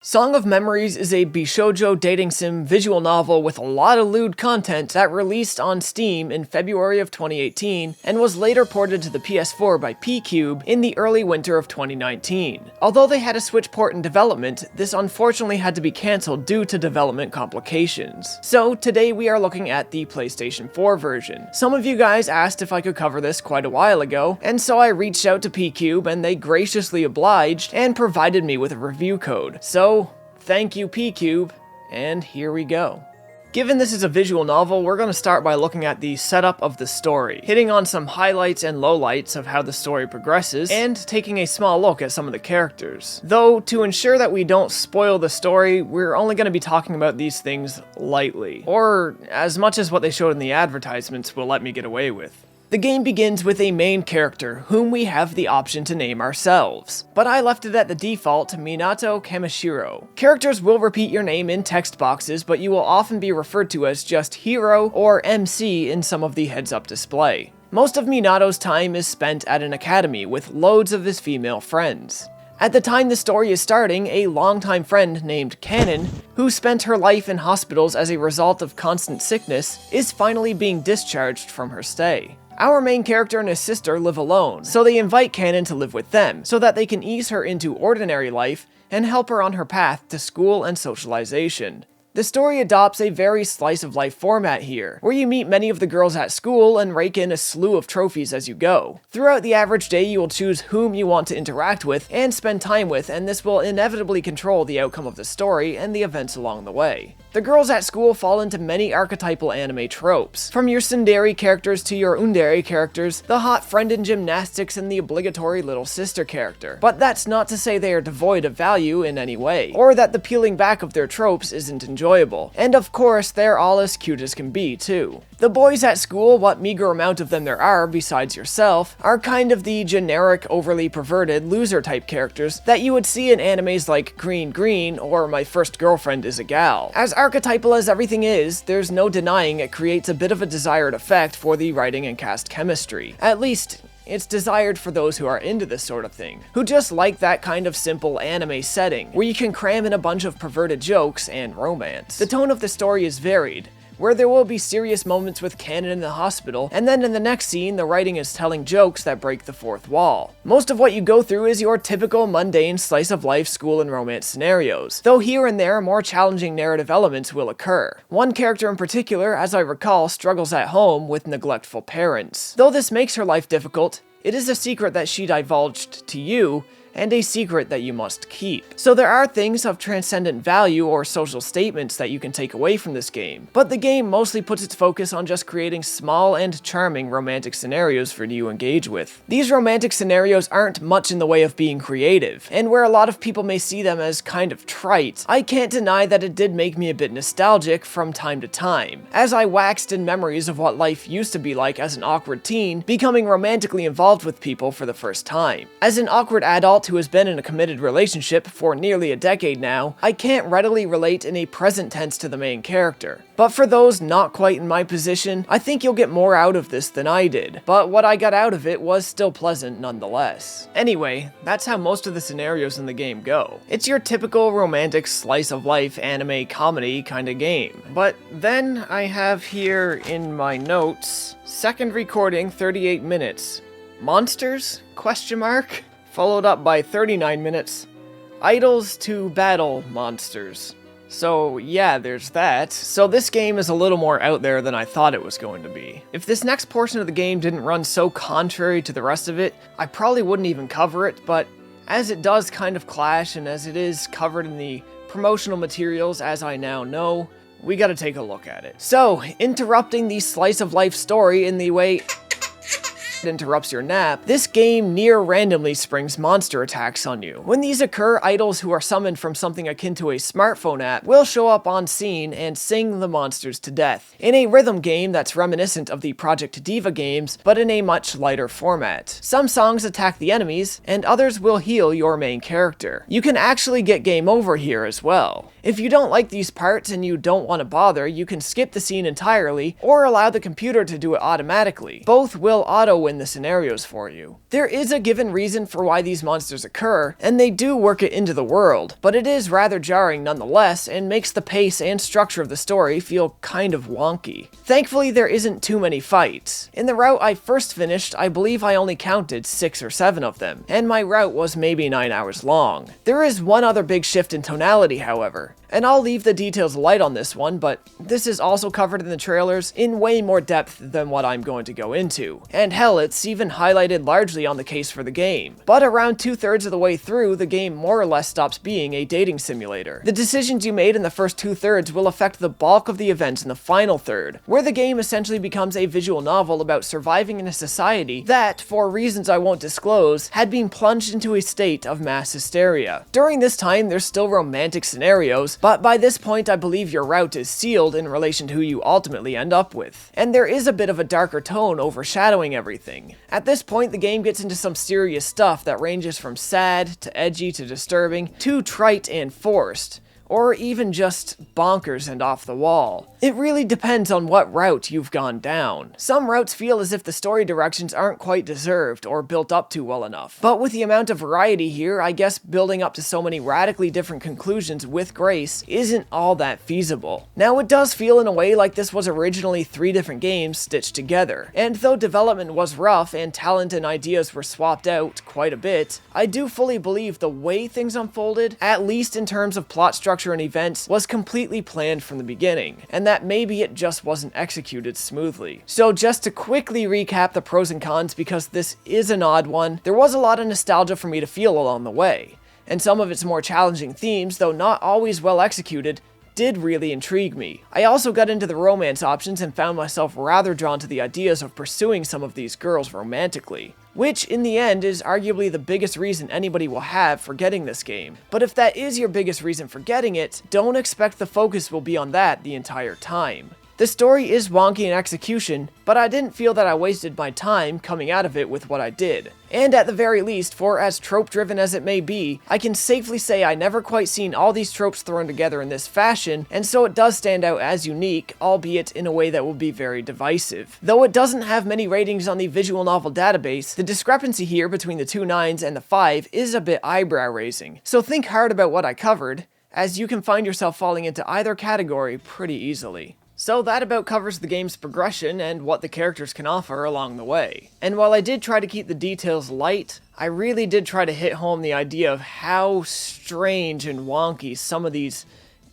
Song of Memories is a bishoujo dating sim visual novel with a lot of lewd content that released on Steam in February of 2018 and was later ported to the PS4 by PQube in the early winter of 2019. Although they had a Switch port in development, this unfortunately had to be cancelled due to development complications. So today we are looking at the PlayStation 4 version. Some of you guys asked if I could cover this quite a while ago, and so I reached out to PQube and they graciously obliged and provided me with a review code. So thank you, PQube, and here we go. Given this is a visual novel, we're going to start by looking at the setup of the story, hitting on some highlights and lowlights of how the story progresses, and taking a small look at some of the characters. Though, to ensure that we don't spoil the story, we're only going to be talking about these things lightly, or as much as what they showed in the advertisements will let me get away with. The game begins with a main character, whom we have the option to name ourselves, but I left it at the default Minato Kamishiro. Characters will repeat your name in text boxes, but you will often be referred to as just Hiro or MC in some of the heads-up display. Most of Minato's time is spent at an academy with loads of his female friends. At the time the story is starting, a longtime friend named Kanon, who spent her life in hospitals as a result of constant sickness, is finally being discharged from her stay. Our main character and his sister live alone, so they invite Kanon to live with them, so that they can ease her into ordinary life and help her on her path to school and socialization. The story adopts a very slice-of-life format here, where you meet many of the girls at school and rake in a slew of trophies as you go. Throughout the average day, you will choose whom you want to interact with and spend time with, and this will inevitably control the outcome of the story and the events along the way. The girls at school fall into many archetypal anime tropes, from your tsundere characters to your yandere characters, the hot friend in gymnastics, and the obligatory little sister character. But that's not to say they are devoid of value in any way, or that the peeling back of their tropes isn't enjoyable. And of course, they're all as cute as can be, too. The boys at school, what meager amount of them there are besides yourself, are kind of the generic, overly perverted, loser-type characters that you would see in animes like Green Green or My First Girlfriend is a Gal. As archetypal as everything is, there's no denying it creates a bit of a desired effect for the writing and cast chemistry. At least, it's desired for those who are into this sort of thing, who just like that kind of simple anime setting, where you can cram in a bunch of perverted jokes and romance. The tone of the story is varied, where there will be serious moments with Kanon in the hospital, and then in the next scene, the writing is telling jokes that break the fourth wall. Most of what you go through is your typical mundane slice-of-life school and romance scenarios, though here and there, more challenging narrative elements will occur. One character in particular, as I recall, struggles at home with neglectful parents. Though this makes her life difficult, it is a secret that she divulged to you, and a secret that you must keep. So there are things of transcendent value or social statements that you can take away from this game, but the game mostly puts its focus on just creating small and charming romantic scenarios for you to engage with. These romantic scenarios aren't much in the way of being creative, and where a lot of people may see them as kind of trite, I can't deny that it did make me a bit nostalgic from time to time, as I waxed in memories of what life used to be like as an awkward teen, becoming romantically involved with people for the first time. As an awkward adult who has been in a committed relationship for nearly a decade now, I can't readily relate in a present tense to the main character. But for those not quite in my position, I think you'll get more out of this than I did, but what I got out of it was still pleasant nonetheless. Anyway, that's how most of the scenarios in the game go. It's your typical romantic slice-of-life anime comedy kind of game. But then I have here in my notes, second recording 38 minutes. Monsters? Question mark? Followed up by 39 minutes, idols to battle monsters. So yeah, there's that. So this game is a little more out there than I thought it was going to be. If this next portion of the game didn't run so contrary to the rest of it, I probably wouldn't even cover it, but as it does kind of clash and as it is covered in the promotional materials as I now know, we gotta take a look at it. So, interrupting the slice-of-life story in the way interrupts your nap, this game near randomly springs monster attacks on you. When these occur, idols who are summoned from something akin to a smartphone app will show up on scene and sing the monsters to death, in a rhythm game that's reminiscent of the Project Diva games, but in a much lighter format. Some songs attack the enemies, and others will heal your main character. You can actually get game over here as well. If you don't like these parts and you don't want to bother, you can skip the scene entirely, or allow the computer to do it automatically. Both will auto in the scenarios for you. There is a given reason for why these monsters occur, and they do work it into the world, but it is rather jarring nonetheless and makes the pace and structure of the story feel kind of wonky. Thankfully, there isn't too many fights. In the route I first finished, I believe I only counted 6 or 7 of them, and my route was maybe 9 hours long. There is one other big shift in tonality, however, and I'll leave the details light on this one, but this is also covered in the trailers in way more depth than what I'm going to go into. And hell, it's even highlighted largely on the case for the game. But around 2/3 of the way through, the game more or less stops being a dating simulator. The decisions you made in the first 2/3 will affect the bulk of the events in the final third, where the game essentially becomes a visual novel about surviving in a society that, for reasons I won't disclose, had been plunged into a state of mass hysteria. During this time, there's still romantic scenarios, but by this point I believe your route is sealed in relation to who you ultimately end up with. And there is a bit of a darker tone overshadowing everything. At this point, the game gets into some serious stuff that ranges from sad, to edgy, to disturbing, to trite and forced, or even just bonkers and off the wall. It really depends on what route you've gone down. Some routes feel as if the story directions aren't quite deserved or built up to well enough. But with the amount of variety here, I guess building up to so many radically different conclusions with grace isn't all that feasible. Now, it does feel in a way like this was originally 3 different games stitched together, and though development was rough and talent and ideas were swapped out quite a bit, I do fully believe the way things unfolded, at least in terms of plot structure and events, was completely planned from the beginning, and that maybe it just wasn't executed smoothly. So just to quickly recap the pros and cons, because this is an odd one, there was a lot of nostalgia for me to feel along the way, and some of its more challenging themes, though not always well executed, did really intrigue me. I also got into the romance options and found myself rather drawn to the ideas of pursuing some of these girls romantically, which in the end is arguably the biggest reason anybody will have for getting this game. But if that is your biggest reason for getting it, don't expect the focus will be on that the entire time. The story is wonky in execution, but I didn't feel that I wasted my time coming out of it with what I did. And at the very least, for as trope-driven as it may be, I can safely say I never quite seen all these tropes thrown together in this fashion, and so it does stand out as unique, albeit in a way that will be very divisive. Though it doesn't have many ratings on the visual novel database, the discrepancy here between the 2 9s and the 5 is a bit eyebrow-raising. So think hard about what I covered, as you can find yourself falling into either category pretty easily. So that about covers the game's progression and what the characters can offer along the way. And while I did try to keep the details light, I really did try to hit home the idea of how strange and wonky some of these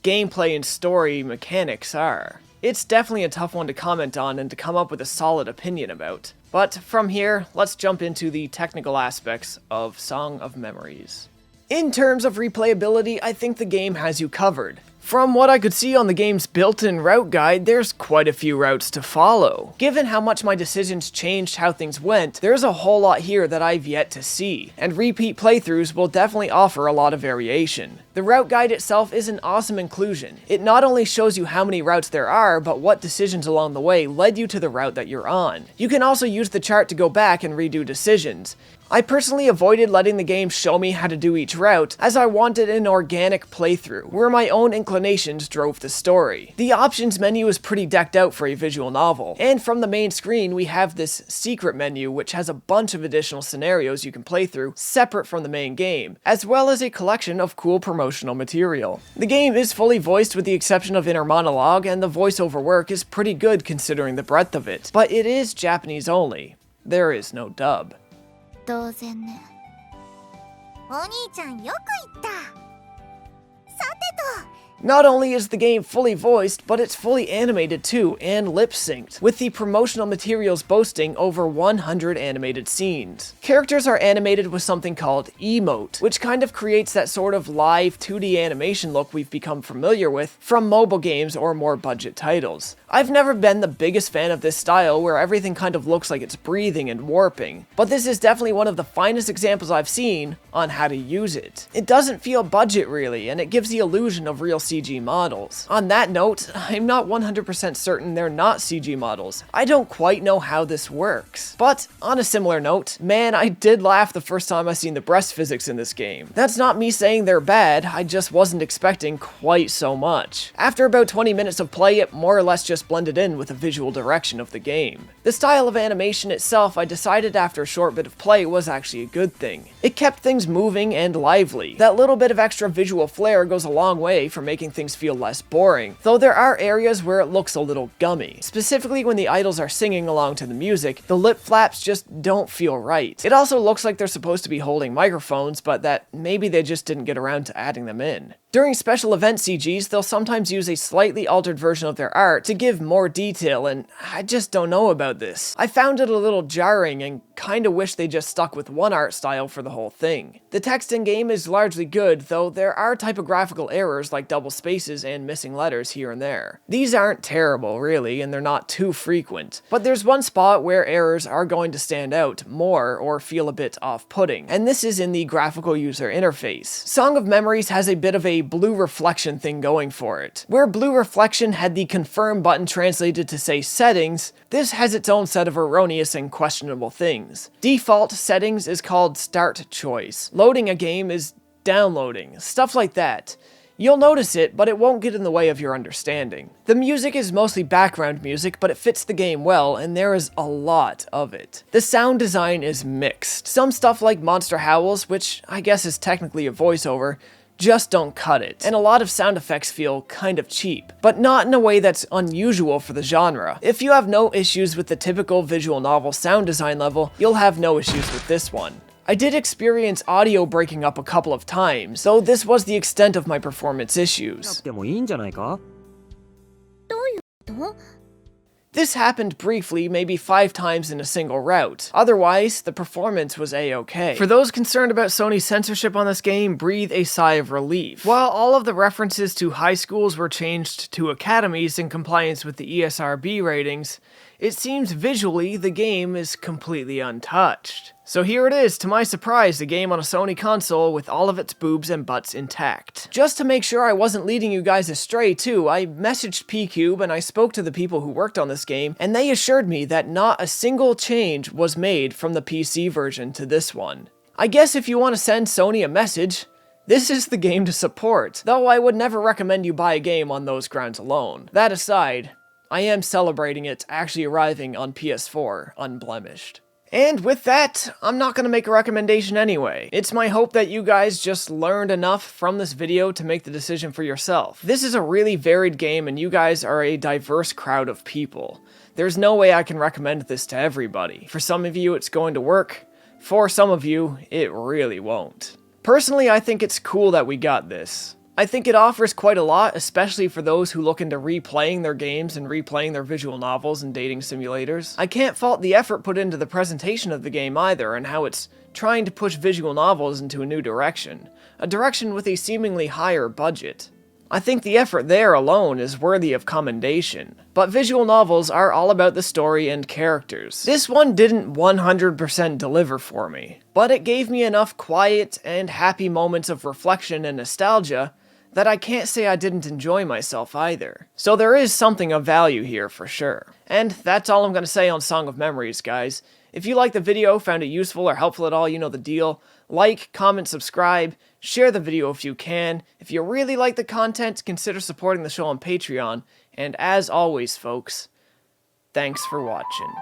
gameplay and story mechanics are. It's definitely a tough one to comment on and to come up with a solid opinion about. But from here, let's jump into the technical aspects of Song of Memories. In terms of replayability, I think the game has you covered. From what I could see on the game's built-in route guide, there's quite a few routes to follow. Given how much my decisions changed how things went, there's a whole lot here that I've yet to see, and repeat playthroughs will definitely offer a lot of variation. The route guide itself is an awesome inclusion. It not only shows you how many routes there are, but what decisions along the way led you to the route that you're on. You can also use the chart to go back and redo decisions. I personally avoided letting the game show me how to do each route, as I wanted an organic playthrough, where my own inclinations drove the story. The options menu is pretty decked out for a visual novel, and from the main screen we have this secret menu which has a bunch of additional scenarios you can play through separate from the main game, as well as a collection of cool promotional material. The game is fully voiced with the exception of inner monologue, and the voiceover work is pretty good considering the breadth of it, but it is Japanese only. There is no dub. 当然ね。お兄ちゃんよく言った。さてと。 Not only is the game fully voiced, but it's fully animated too, and lip-synced, with the promotional materials boasting over 100 animated scenes. Characters are animated with something called emote, which kind of creates that sort of live 2D animation look we've become familiar with from mobile games or more budget titles. I've never been the biggest fan of this style where everything kind of looks like it's breathing and warping, but this is definitely one of the finest examples I've seen on how to use it. It doesn't feel budget really, and it gives the illusion of real CG models. On that note, I'm not 100% certain they're not CG models. I don't quite know how this works. But on a similar note, man, I did laugh the first time I seen the breast physics in this game. That's not me saying they're bad, I just wasn't expecting quite so much. After about 20 minutes of play, it more or less just blended in with the visual direction of the game. The style of animation itself, I decided after a short bit of play, was actually a good thing. It kept things moving and lively. That little bit of extra visual flair goes a long way for making things feel less boring, though there are areas where it looks a little gummy. Specifically when the idols are singing along to the music, the lip flaps just don't feel right. It also looks like they're supposed to be holding microphones, but that maybe they just didn't get around to adding them in. During special event CGs, they'll sometimes use a slightly altered version of their art to give more detail, and I just don't know about this. I found it a little jarring and kinda wish they just stuck with one art style for the whole thing. The text in-game is largely good, though there are typographical errors like double spaces and missing letters here and there. These aren't terrible, really, and they're not too frequent, but there's one spot where errors are going to stand out more or feel a bit off-putting, and this is in the graphical user interface. Song of Memories has a bit of a blue reflection thing going for it. Where blue reflection had the confirm button translated to say settings, this has its own set of erroneous and questionable things. Default settings is called start choice. Loading a game is downloading, stuff like that. You'll notice it, but it won't get in the way of your understanding. The music is mostly background music, but it fits the game well, and there is a lot of it. The sound design is mixed. Some stuff like monster howls, which I guess is technically a voiceover, just don't cut it. And a lot of sound effects feel kind of cheap, but not in a way that's unusual for the genre. If you have no issues with the typical visual novel sound design level, you'll have no issues with this one. I did experience audio breaking up a couple of times, though this was the extent of my performance issues. This happened briefly, maybe 5 times in a single route. Otherwise, the performance was a-okay. For those concerned about Sony's censorship on this game, breathe a sigh of relief. While all of the references to high schools were changed to academies in compliance with the ESRB ratings, it seems visually the game is completely untouched. So here it is, to my surprise, a game on a Sony console with all of its boobs and butts intact. Just to make sure I wasn't leading you guys astray too, I messaged PQube and I spoke to the people who worked on this game, and they assured me that not a single change was made from the PC version to this one. I guess if you want to send Sony a message, this is the game to support, though I would never recommend you buy a game on those grounds alone. That aside, I am celebrating it actually arriving on PS4 unblemished. And with that, I'm not gonna make a recommendation anyway. It's my hope that you guys just learned enough from this video to make the decision for yourself. This is a really varied game and you guys are a diverse crowd of people. There's no way I can recommend this to everybody. For some of you it's going to work, for some of you it really won't. Personally, I think it's cool that we got this. I think it offers quite a lot, especially for those who look into replaying their games and replaying their visual novels and dating simulators. I can't fault the effort put into the presentation of the game either, and how it's trying to push visual novels into a new direction. A direction with a seemingly higher budget. I think the effort there alone is worthy of commendation. But visual novels are all about the story and characters. This one didn't 100% deliver for me, but it gave me enough quiet and happy moments of reflection and nostalgia that I can't say I didn't enjoy myself either. So there is something of value here for sure. And that's all I'm gonna say on Song of Memories, guys. If you liked the video, found it useful or helpful at all, you know the deal. Like, comment, subscribe, share the video if you can. If you really like the content, consider supporting the show on Patreon. And as always, folks, thanks for watching.